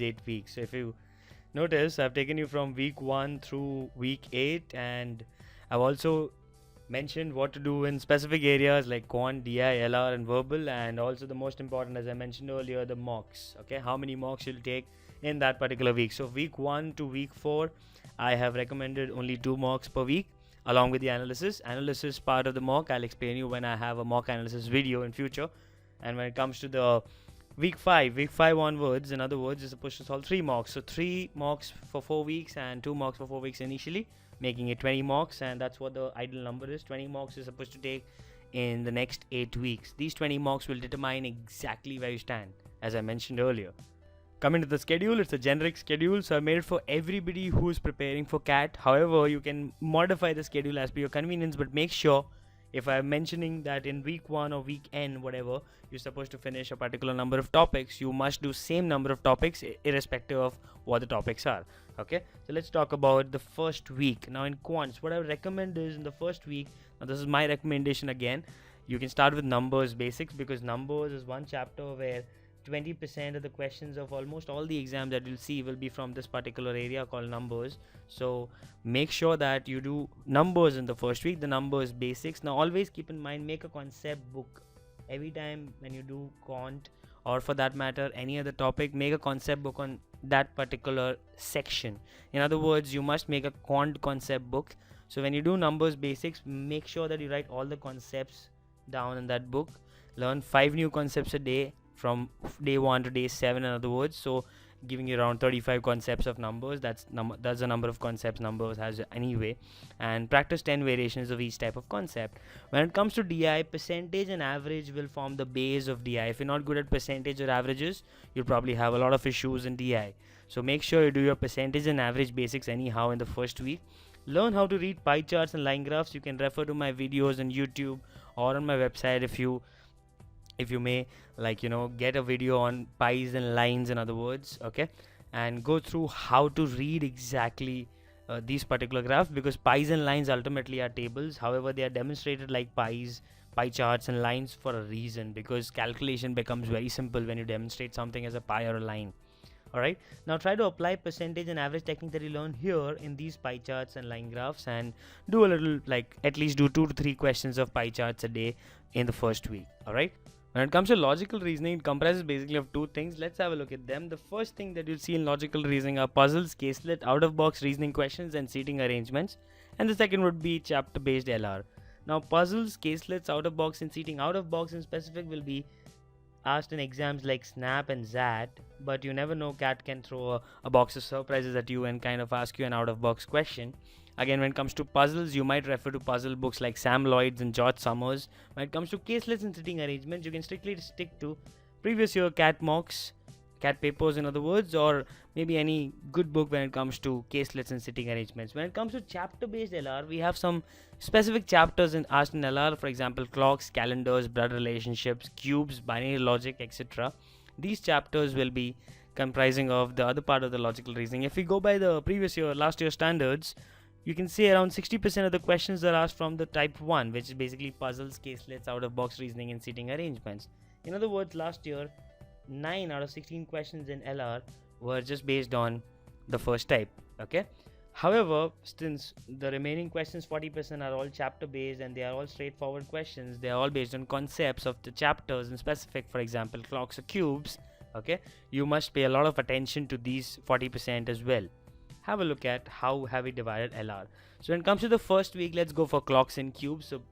8 weeks. So if you notice, I've taken you from week 1 through week 8, and I've also mentioned what to do in specific areas like quant, DI, LR, and verbal, and also the most important, as I mentioned earlier, the mocks. Okay, how many mocks you'll take in that particular week. So week 1 to week 4, I have recommended only 2 mocks per week along with the analysis part of the mock. I'll explain you when I have a mock analysis video in future. And when it comes to the week 5 onwards, in other words, is supposed to solve 3 mocks. So 3 mocks for 4 weeks and 2 mocks for 4 weeks initially, making it 20 mocks, and that's what the ideal number is. 20 mocks is supposed to take in the next 8 weeks. These 20 mocks will determine exactly where you stand, as I mentioned earlier. Coming to the schedule, it's a generic schedule, so I made it for everybody who's preparing for CAT. However, you can modify the schedule as per your convenience, but make sure, if I'm mentioning that in week 1 or week n, whatever, you're supposed to finish a particular number of topics, you must do same number of topics irrespective of what the topics are. Okay, so let's talk about the first week. Now in quants, what I would recommend is in the first week, now this is my recommendation again, you can start with numbers basics, because numbers is one chapter where 20% of the questions of almost all the exams that you'll see will be from this particular area called numbers. So make sure that you do numbers in the first week, the numbers basics. Now always keep in mind, make a concept book every time when you do quant, or for that matter any other topic. Make a concept book on that particular section. In other words, you must make a quant concept book. So when you do numbers basics, make sure that you write all the concepts down in that book. Learn 5 new concepts a day from day 1 to day 7, in other words. So giving you around 35 concepts of numbers. That's the number of concepts numbers has anyway. And practice 10 variations of each type of concept. When it comes to DI, percentage and average will form the base of DI. If you're not good at percentage or averages, you'll probably have a lot of issues in DI. So make sure you do your percentage and average basics anyhow in the first week. Learn how to read pie charts and line graphs. You can refer to my videos on YouTube or on my website if you may, like, get a video on pies and lines, in other words. Okay, and go through how to read exactly these particular graphs, because pies and lines ultimately are tables. However, they are demonstrated like pie charts and lines for a reason, because calculation becomes very simple when you demonstrate something as a pie or a line. Alright, now try to apply percentage and average technique that you learn here in these pie charts and line graphs, and do a little, like, at least do 2 to 3 questions of pie charts a day in the first week. Alright, when it comes to logical reasoning, it comprises basically of 2 things. Let's have a look at them. The first thing that you'll see in logical reasoning are puzzles, caselet, out-of-box reasoning questions, and seating arrangements. And the second would be chapter-based LR. Now, puzzles, caselets, out-of-box, and seating. Out-of-box in specific will be asked in exams like SNAP and XAT, but you never know, CAT can throw a box of surprises at you and kind of ask you an out-of-box question. Again, when it comes to puzzles, you might refer to puzzle books like Sam Lloyd's and George Summers. When it comes to caselets and sitting arrangements, you can strictly stick to previous year CAT mocks, CAT papers, in other words, or maybe any good book when it comes to caselets and sitting arrangements. When it comes to chapter-based LR, we have some specific chapters asked in LR, for example, clocks, calendars, blood relationships, cubes, binary logic, etc. These chapters will be comprising of the other part of the logical reasoning. If we go by the last year standards, you can see around 60% of the questions are asked from the type 1, which is basically puzzles, caselets, out-of-box reasoning, and seating arrangements. In other words, last year, 9 out of 16 questions in LR were just based on the first type. Okay. However, since the remaining questions, 40%, are all chapter based and they are all straightforward questions, they are all based on concepts of the chapters in specific, for example, clocks or cubes. Okay, you must pay a lot of attention to these 40% as well. Have a look at how have we divided LR. So when it comes to the first week, let's go for clocks and cubes. So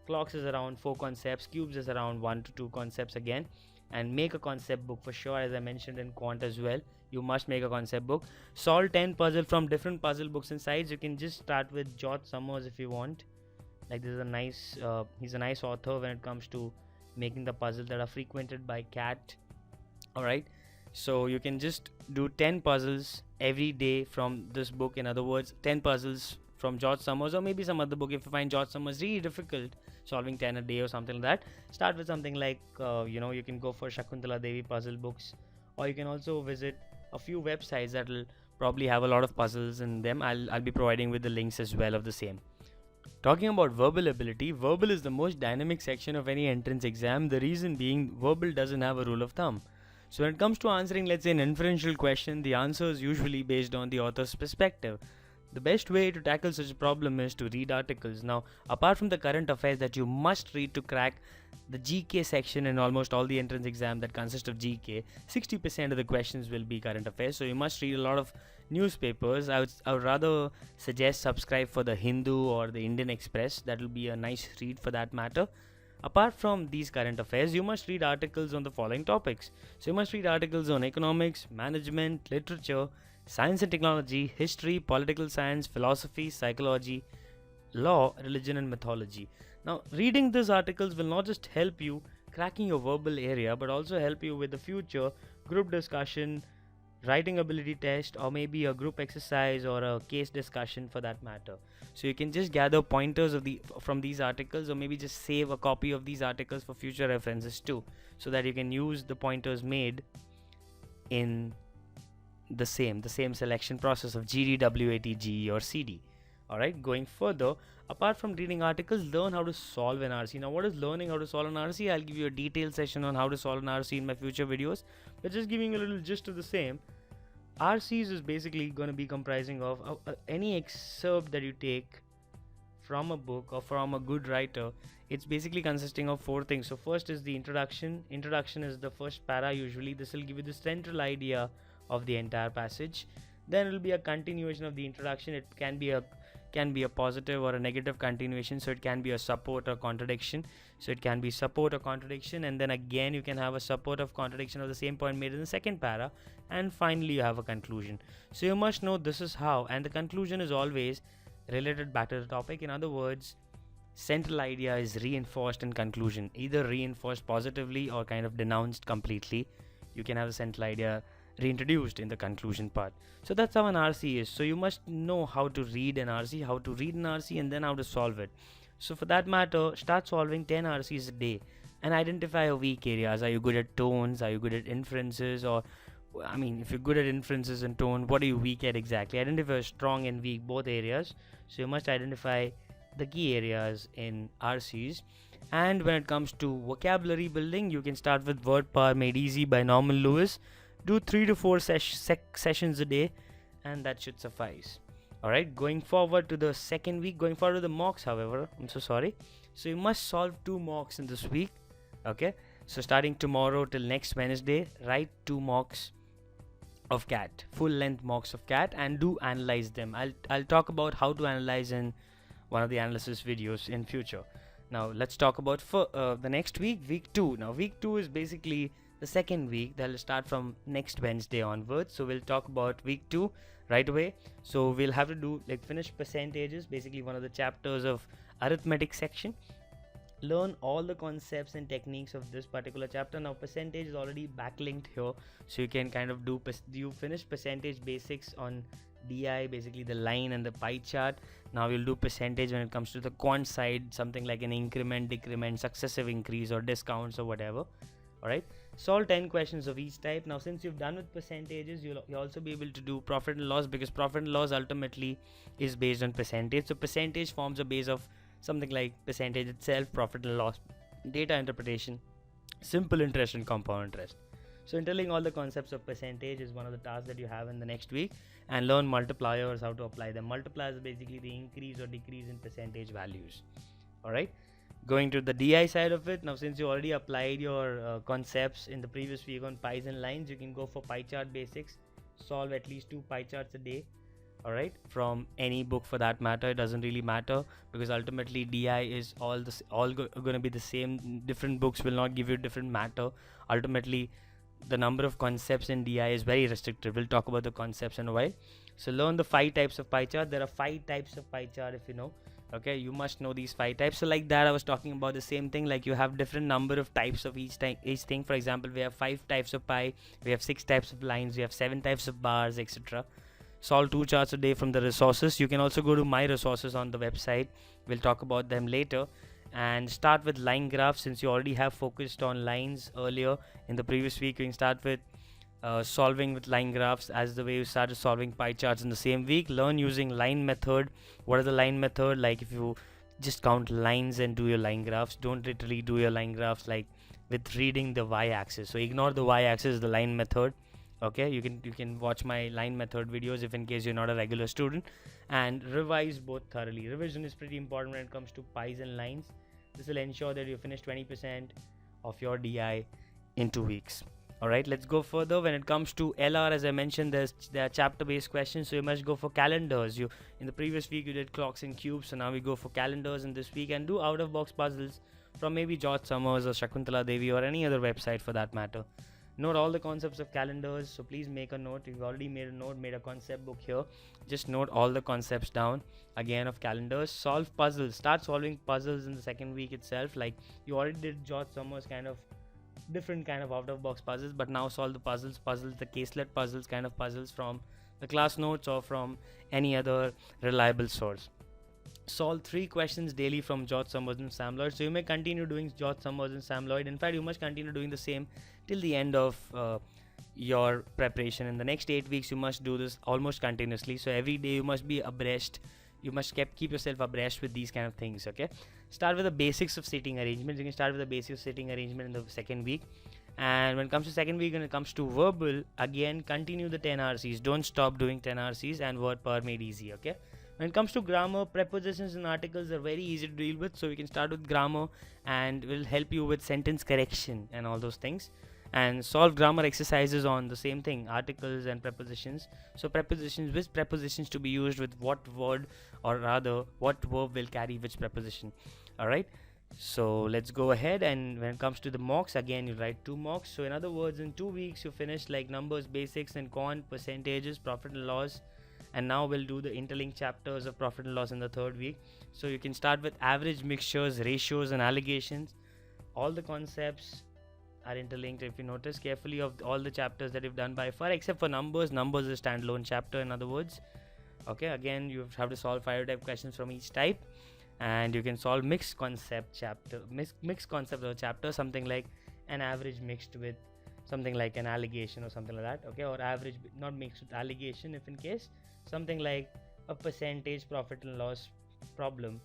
clocks is around 4 concepts, cubes is around 1 to 2 concepts again. And make a concept book for sure, as I mentioned in quant as well. You must make a concept book. Solve 10 puzzle from different puzzle books and sites. You can just start with George Summers if you want. Like, this is a nice he's a nice author when it comes to making the puzzles that are frequented by CAT. Alright, so you can just do 10 puzzles every day from this book. In other words, 10 puzzles from George Summers, or maybe some other book. If you find George Summers really difficult, solving 10 a day or something like that, start with something like you can go for Shakuntala Devi puzzle books, or you can also visit a few websites that will probably have a lot of puzzles in them. I'll be providing with the links as well of the same. Talking about verbal ability, verbal is the most dynamic section of any entrance exam. The reason being, verbal doesn't have a rule of thumb. So when it comes to answering, let's say, an inferential question, the answer is usually based on the author's perspective. The best way to tackle such a problem is to read articles. Now, apart from the current affairs that you must read to crack the GK section in almost all the entrance exam that consist of GK, 60% of the questions will be current affairs. So you must read a lot of newspapers. I would rather suggest subscribe for the Hindu or the Indian Express. That will be a nice read for that matter. Apart from these current affairs, you must read articles on the following topics. So you must read articles on economics, management, literature, science and technology, history, political science, philosophy, psychology, law, religion, and mythology. Now, reading these articles will not just help you cracking your verbal area, but also help you with the future group discussion, writing ability test, or maybe a group exercise or a case discussion for that matter. So you can just gather pointers from these articles, or maybe just save a copy of these articles for future references too, so that you can use the pointers made in the same selection process of GD, WAT, GE, or CD. Alright, going further, apart from reading articles, learn how to solve an RC. Now, what is learning how to solve an RC? I'll give you a detailed session on how to solve an RC in my future videos, but just giving you a little gist of the same. RCs is basically going to be comprising of any excerpt that you take from a book or from a good writer. It's basically consisting of four things. So first is the introduction. Introduction is the first para usually. This will give you the central idea of the entire passage. Then it will be a continuation of the introduction. It can be a positive or a negative continuation, so it can be a support or contradiction. So it can be support or contradiction, and then again you can have a support of contradiction of the same point made in the second para, and finally you have a conclusion. So you must know this is how, and the conclusion is always related back to the topic. In other words, central idea is reinforced in conclusion, either reinforced positively or kind of denounced completely. You can have the central idea reintroduced in the conclusion part. So that's how an RC is. So you must know how to read an RC, and then how to solve it. So for that matter, start solving 10 RCs a day and identify your weak areas. Are you good at tones? Are you good at inferences? Or, I mean, if you're good at inferences and tone, what are you weak at exactly? Identify strong and weak, both areas. So you must identify the key areas in RCs. And when it comes to vocabulary building, you can start with Word Power Made Easy by Norman Lewis. Do 3 to 4 sessions a day, and that should suffice. Alright, going forward to the second week, going forward to the mocks, however, I'm so sorry. So you must solve 2 mocks in this week. Okay, so starting tomorrow till next Wednesday, write 2 mocks of CAT, full length mocks of CAT, and do analyze them. I'll talk about how to analyze in one of the analysis videos in future. Now let's talk about the next week, week 2. Now week 2 is basically the second week that will start from next Wednesday onwards. So we'll talk about week 2 right away. So we'll have to do finish percentages, basically one of the chapters of arithmetic section. Learn all the concepts and techniques of this particular chapter. Now percentage is already backlinked here, so you can kind of you finish percentage basics on DI, basically the line and the pie chart. Now you'll do percentage when it comes to the quant side, something like an increment, decrement, successive increase, or discounts, or whatever. Alright, solve 10 questions of each type. Now since you've done with percentages, you'll also be able to do profit and loss, because profit and loss ultimately is based on percentage. So percentage forms a base of something like percentage itself, profit and loss, data interpretation, simple interest, and compound interest. So interlinking all the concepts of percentage is one of the tasks that you have in the next week, and learn multipliers, how to apply them. Multipliers are basically the increase or decrease in percentage values. Alright, going to the DI side of it. Now since you already applied your concepts in the previous week on pies and lines, you can go for pie chart basics. Solve at least 2 pie charts a day. Alright, from any book for that matter. It doesn't really matter, because ultimately DI is all going to be the same. Different books will not give you different matter. Ultimately the number of concepts in DI is very restricted. We'll talk about the concepts in a while. So learn the 5 types of pie chart. There are 5 types of pie chart, if you know. Okay, you must know these 5 types. So like that, I was talking about the same thing, like you have different number of types of each thing. For example, we have 5 types of pie, we have 6 types of lines, we have 7 types of bars, etc. Solve 2 charts a day from the resources. You can also go to my resources on the website. We'll talk about them later. And start with line graphs. Since you already have focused on lines earlier in the previous week, you can start with solving with line graphs as the way you started solving pie charts in the same week. Learn using line method. What is the line method? Like if you just count lines and do your line graphs, don't literally do your line graphs like with reading the y-axis. So ignore the y-axis, the line method. Okay, you can watch my line method videos if in case you're not a regular student, and revise both thoroughly. Revision is pretty important when it comes to pies and lines. This will ensure that you finish 20% of your DI in 2 weeks. All right, let's go further. When it comes to LR, as I mentioned, there are chapter based questions, so you must go for calendars. You in the previous week you did clocks and cubes, so now we go for calendars in this week, and do out of box puzzles from maybe George Summers or Shakuntala Devi or any other website for that matter. Note all the concepts of calendars, so please make a note. You've already made a note, made a concept book here. Just note all the concepts down again of calendars. Solve puzzles. Start solving puzzles in the second week itself. Like you already did George Summers kind of different kind of out of box puzzles, but now solve the puzzles, the caselet puzzles, kind of puzzles from the class notes or from any other reliable source. Solve 3 questions daily from George Summers and Sam Lloyd. So you may continue doing George Summers and Sam Lloyd. In fact, you must continue doing the same till the end of your preparation. In the next 8 weeks, you must do this almost continuously. So every day you must be abreast. You must keep yourself abreast with these kind of things. Okay. Start with the basics of sitting arrangements. You can start with the basics of sitting arrangement in the second week. And when it comes to second week, when it comes to verbal, again continue the 10 RCs. Don't stop doing 10 RCs, and word power made easy. Okay. When it comes to grammar, prepositions and articles are very easy to deal with, so we can start with grammar and will help you with sentence correction and all those things, and solve grammar exercises on the same thing, articles and prepositions. So prepositions, which prepositions to be used with what word, or rather what verb will carry which preposition. Alright, so let's go ahead, and when it comes to the mocks, again you write 2 mocks. So in other words, in 2 weeks you finish like numbers, basics and con, percentages, profit and loss, and now we'll do the interlinked chapters of profit and loss in the third week. So you can start with average, mixtures, ratios and allegations. All the concepts are interlinked if you notice carefully of all the chapters that you've done by far, except for numbers. Numbers is a standalone chapter, in other words. Okay, again you have to solve 5 type questions from each type, and you can solve mixed concept chapter, mixed concept of chapter, something like an average mixed with something like an allegation or something like that. Okay, or average not mixed with allegation, if in case something like a percentage profit and loss problem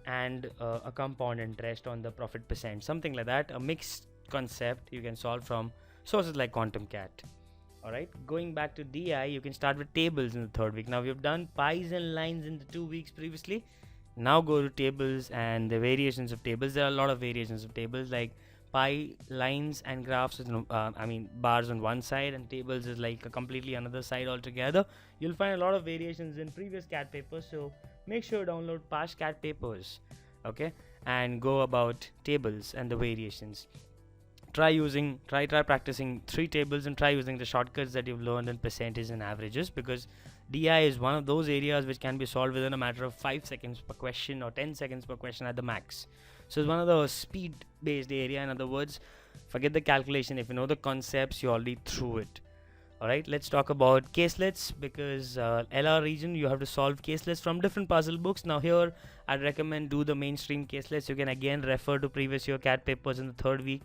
and a compound interest on the profit percent, something like that. A mixed concept you can solve from sources like Quantum Cat. Alright, going back to DI, you can start with tables in the third week. Now we've done pies and lines in the 2 weeks previously. Now go to tables and the variations of tables. There are a lot of variations of tables, like pie, lines and graphs is bars on one side, and tables is like a completely another side altogether. You'll find a lot of variations in previous CAT papers, so make sure to download past CAT papers, okay, and go about tables and the variations. Try practicing 3 tables, and try using the shortcuts that you've learned in percentage and averages, because DI is one of those areas which can be solved within a matter of 5 seconds per question or 10 seconds per question at the max. So it's one of the speed based area. In other words, forget the calculation. If you know the concepts, you're already through it. Alright, let's talk about caselets, because LR region you have to solve caselets from different puzzle books. Now here I'd recommend do the mainstream caselets. You can again refer to previous year CAT papers in the third week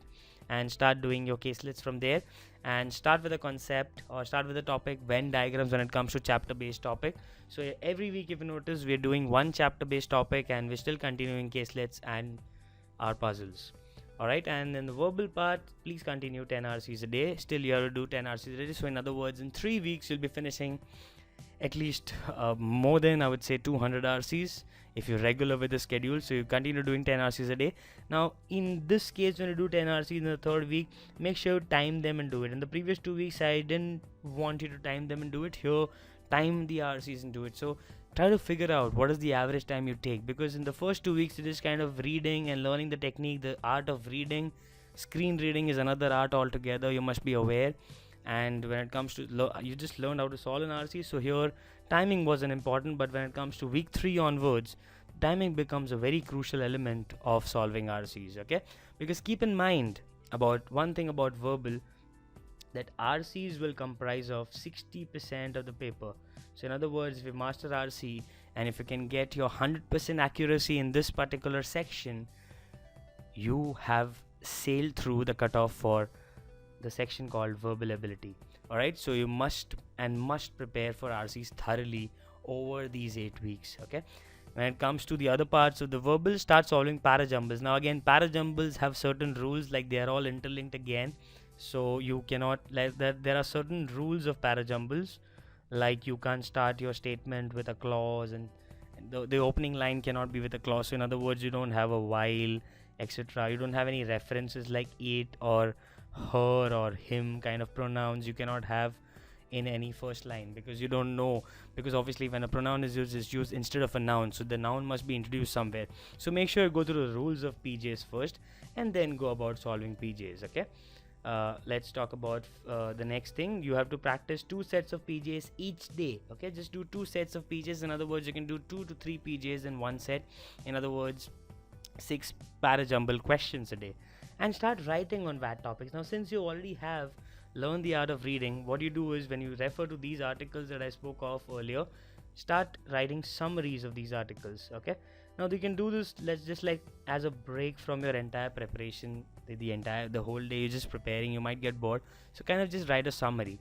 and start doing your caselets from there, and start with a concept or start with a topic, Venn diagrams when it comes to chapter based topic. So every week, if you notice, we're doing one chapter based topic and we're still continuing caselets and our puzzles. Alright, and then the verbal part, please continue 10 RCs a day. Still you have to do 10 RCs a day. So in other words, in 3 weeks you'll be finishing at least more than, I would say, 200 RCs if you're regular with the schedule. So you continue doing 10 RCs a day. Now in this case, when you do 10 RCs in the third week, make sure you time them and do it. In the previous 2 weeks I didn't want you to time them and do it. Here, time the RCs and do it. So try to figure out what is the average time you take, because in the first 2 weeks it is kind of reading and learning the technique, the art of reading. Screen reading is another art altogether, you must be aware. And when it comes to you just learned how to solve an RC, so here timing wasn't important. But when it comes to week 3 onwards, timing becomes a very crucial element of solving RCs. Okay, because keep in mind about one thing about verbal, that RCs will comprise of 60% of the paper. So in other words, if you master RC and if you can get your 100% accuracy in this particular section, you have sailed through the cutoff for the section called verbal ability. Alright, so you must prepare for RCs thoroughly over these 8 weeks. Okay, When it comes to the other parts of the verbal, start solving parajumbles. Now again, parajumbles have certain rules, like they are all interlinked again, so you cannot, like that there are certain rules of parajumbles, like you can't start your statement with a clause, and the opening line cannot be with a clause. So in other words, you don't have a while, etc. You don't have any references like it or her or him kind of pronouns. You cannot have in any first line, because you don't know, because obviously when a pronoun is used, it's used instead of a noun, so the noun must be introduced somewhere. So make sure you go through the rules of PJs first and then go about solving PJs. Okay, let's talk about the next thing. You have to practice 2 sets of PJs each day. Okay, just do 2 sets of PJs. In other words, you can do 2 to 3 PJs in one set. In other words, 6 parajumble questions a day, and start writing on that topics. Now since you already have learned the art of reading, what you do is, when you refer to these articles that I spoke of earlier, start writing summaries of these articles. Okay, now you can do this, let's just like as a break from your entire preparation, the whole day you're just preparing, you might get bored, so kind of just write a summary.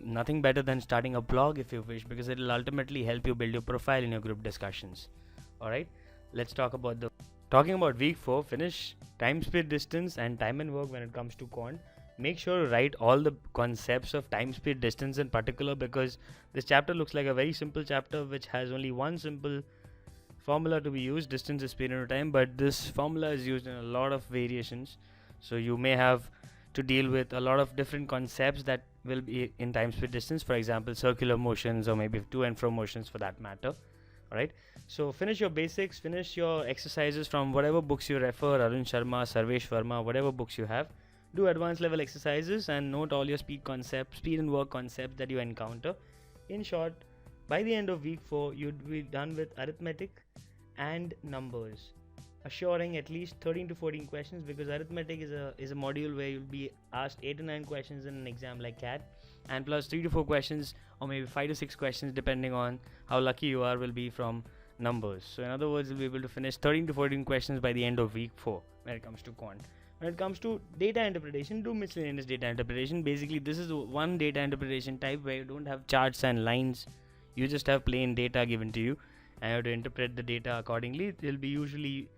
Nothing better than starting a blog if you wish, because it will ultimately help you build your profile in your group discussions. All right, let's talking about week 4. Finish time, speed, distance and time and work when it comes to quant. Make sure to write all the concepts of time, speed, distance in particular, because this chapter looks like a very simple chapter which has only one simple formula to be used: distance is speed into time. But this formula is used in a lot of variations, so you may have to deal with a lot of different concepts that will be in time, speed, distance. For example, circular motions, or maybe to and fro motions for that matter. Alright, so finish your basics, finish your exercises from whatever books you refer, Arun Sharma, Sarvesh Verma, whatever books you have. Do advanced level exercises and note all your speed and work concepts that you encounter. In short, by the end of week 4, you'd be done with arithmetic and numbers, assuring at least 13 to 14 questions, because arithmetic is a module where you'll be asked 8 to 9 questions in an exam like CAT, and plus 3 to 4 questions, or maybe 5 to 6 questions depending on how lucky you are, will be from numbers. So in other words, you'll be able to finish 13 to 14 questions by the end of week 4 when it comes to quant. When it comes to data interpretation, do miscellaneous data interpretation. Basically, this is one data interpretation type where you don't have charts and lines, you just have plain data given to you, and you have to interpret the data accordingly. It will be usually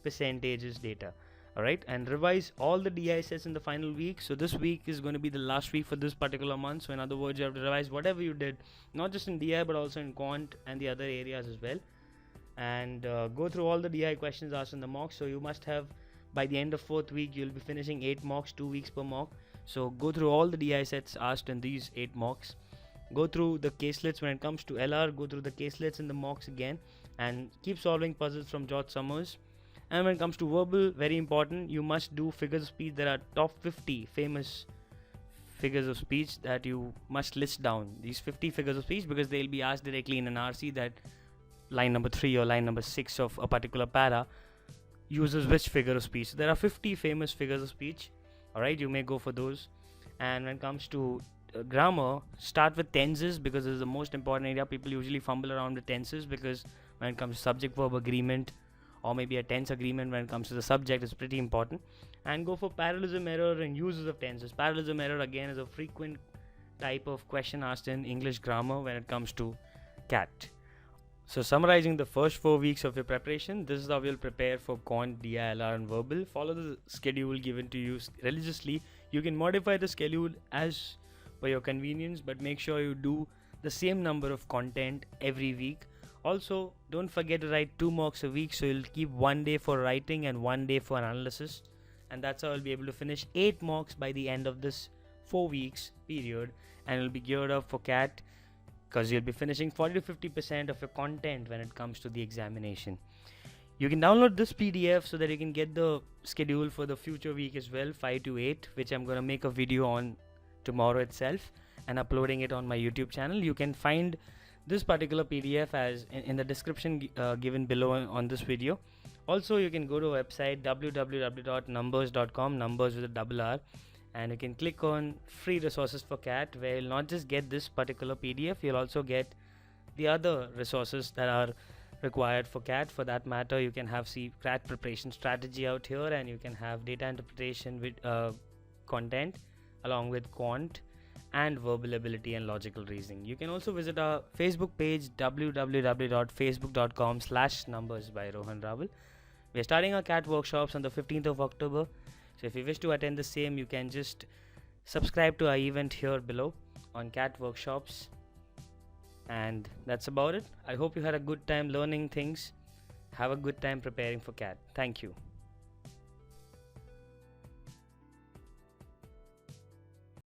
percentages data. Alright, and revise all the DI sets in the final week. So this week is going to be the last week for this particular month. So in other words, you have to revise whatever you did, not just in DI but also in quant and the other areas as well, and go through all the DI questions asked in the mock. So you must have, by the end of 4th week, you'll be finishing 8 mocks, 2 weeks per mock. So go through all the DI sets asked in these 8 mocks. Go through the caselets when it comes to LR, go through the caselets in the mocks again, and keep solving puzzles from George Summers. And when it comes to verbal, very important, you must do figures of speech. There are top 50 famous figures of speech that you must list down. These 50 figures of speech, because they'll be asked directly in an RC that line number 3 or line number 6 of a particular para uses which figure of speech. So there are 50 famous figures of speech. Alright, you may go for those. And when it comes to grammar, start with tenses, because this is the most important area. People usually fumble around with tenses, because when it comes to subject verb agreement, or maybe a tense agreement when it comes to the subject, is pretty important. And go for parallelism error and uses of tenses. Parallelism error again is a frequent type of question asked in English grammar when it comes to CAT. So summarizing the first 4 weeks of your preparation, this is how you'll prepare for quant, DI, LR and verbal. Follow the schedule given to you religiously. You can modify the schedule as per your convenience, but make sure you do the same number of content every week. Also, don't forget to write 2 mocks a week, so you'll keep 1 day for writing and 1 day for analysis, and that's how I'll be able to finish 8 mocks by the end of this 4 weeks period, and you'll be geared up for CAT, because you'll be finishing 40 to 50% of your content when it comes to the examination. You can download this PDF so that you can get the schedule for the future week as well, 5 to 8, which I'm going to make a video on tomorrow itself and uploading it on my YouTube channel. You can find this particular PDF as in the description given below on this video. Also, you can go to our website www.numbers.com, numbers with a double R, and you can click on free resources for CAT, where you'll not just get this particular PDF, you'll also get the other resources that are required for CAT. For that matter, you can have CAT preparation strategy out here, and you can have data interpretation with content along with quant and verbal ability and logical reasoning. You can also visit our Facebook page www.facebook.com/numbers by Rohan Raval. We are starting our CAT workshops on the 15th of October. So if you wish to attend the same, you can just subscribe to our event here below on CAT workshops. And that's about it. I hope you had a good time learning things. Have a good time preparing for CAT. Thank you.